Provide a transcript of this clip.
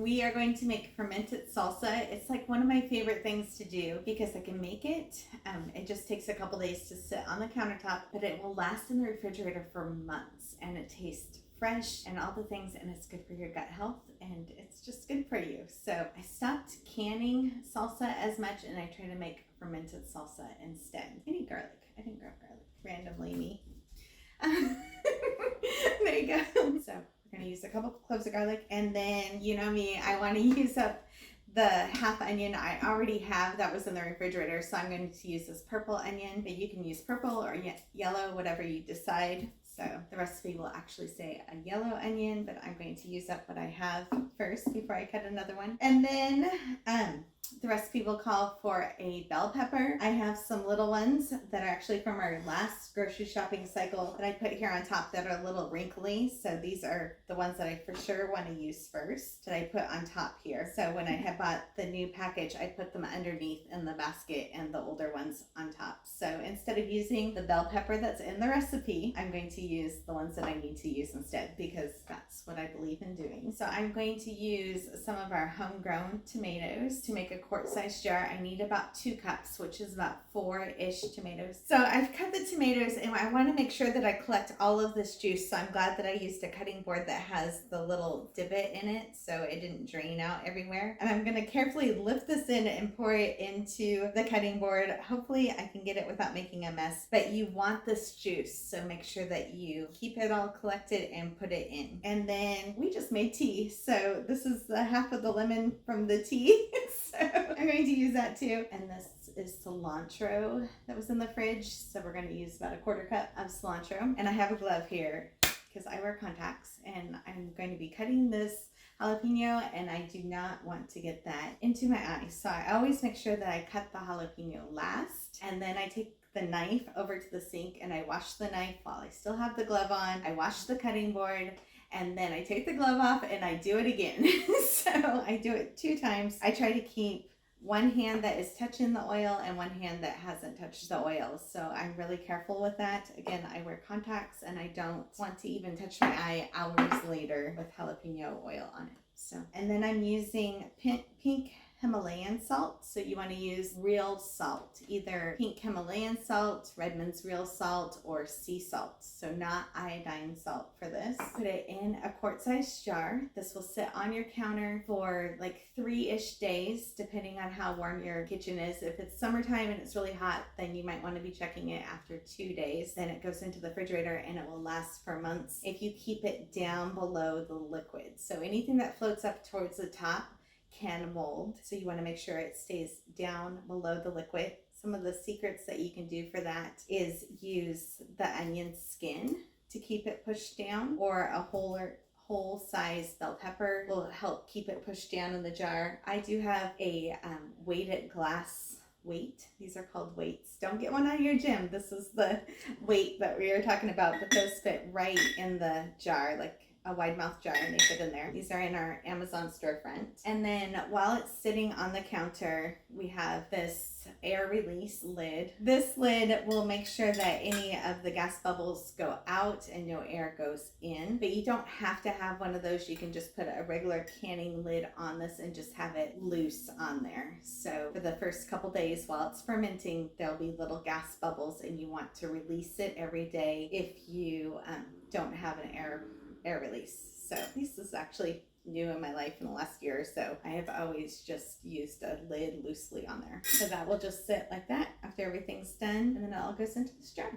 We are going to make fermented salsa. It's like one of my favorite things to do because I can make it. It just takes a couple days to sit on the countertop, but it will last in the refrigerator for months, and it tastes fresh and all the things, and it's good for your gut health, and it's just good for you. So I stopped canning salsa as much, and I try to make fermented salsa instead. I need garlic. I didn't grab garlic. Randomly me. There you go. So we're going to use a couple cloves of garlic, and then, you know me, I want to use up the half onion I already have that was in the refrigerator, so I'm going to use this purple onion, but you can use purple or yellow, whatever you decide. So the recipe will actually say a yellow onion, but I'm going to use up what I have first before I cut another one. And then the recipe will call for a bell pepper. I have some little ones that are actually from our last grocery shopping cycle that I put here on top that are a little wrinkly. So these are the ones that I for sure want to use first that I put on top here. So when I had bought the new package, I put them underneath in the basket and the older ones on top. So instead of using the bell pepper that's in the recipe, I'm going to use the ones that I need to use instead because that's what I believe in doing. So I'm going to use some of our homegrown tomatoes to make a quart-sized jar. I need about 2 cups, which is about 4-ish tomatoes. So I've cut the tomatoes, and I want to make sure that I collect all of this juice. So I'm glad that I used a cutting board that has the little divot in it so it didn't drain out everywhere. And I'm going to carefully lift this in and pour it into the cutting board. Hopefully I can get it without making a mess, but you want this juice, so make sure that you keep it all collected and put it in. And then we just made tea, so this is the half of the lemon from the tea. So I'm going to use that too. And this is cilantro that was in the fridge, so we're going to use about a 1/4 cup of cilantro. And I have a glove here because I wear contacts, and I'm going to be cutting this jalapeno, and I do not want to get that into my eye. So I always make sure that I cut the jalapeno last, and then I take the knife over to the sink and I wash the knife while I still have the glove on. I wash the cutting board, and then I take the glove off and I do it again. So I do it 2 times. I try to keep one hand that is touching the oil and one hand that hasn't touched the oil. So I'm really careful with that. Again, I wear contacts, and I don't want to even touch my eye hours later with jalapeno oil on it. So, and then I'm using pink Himalayan salt. So you want to use real salt, either pink Himalayan salt, Redmond's real salt, or sea salt. So not iodine salt for this. Put it in a quart-sized jar. This will sit on your counter for like 3-ish days, depending on how warm your kitchen is. If it's summertime and it's really hot, then you might want to be checking it after 2 days. Then it goes into the refrigerator and it will last for months if you keep it down below the liquid. So anything that floats up towards the top can mold, so you want to make sure it stays down below the liquid. Some of the secrets that you can do for that is use the onion skin to keep it pushed down, or a whole size bell pepper will help keep it pushed down in the jar. I do have a weighted glass weight. These are called weights. Don't get one out of your gym. This is the weight that we were talking about, but those fit right in the jar, like a wide mouth jar, and they fit in there. These are in our Amazon storefront. And then while it's sitting on the counter, we have this air release lid. This lid will make sure that any of the gas bubbles go out and no air goes in, but you don't have to have one of those. You can just put a regular canning lid on this and just have it loose on there. So for the first couple days while it's fermenting, there'll be little gas bubbles, and you want to release it every day if you don't have an air release. So this is actually new in my life in the last year or so. I have always just used a lid loosely on there. So that will just sit like that after everything's done, and then it all goes into this jar.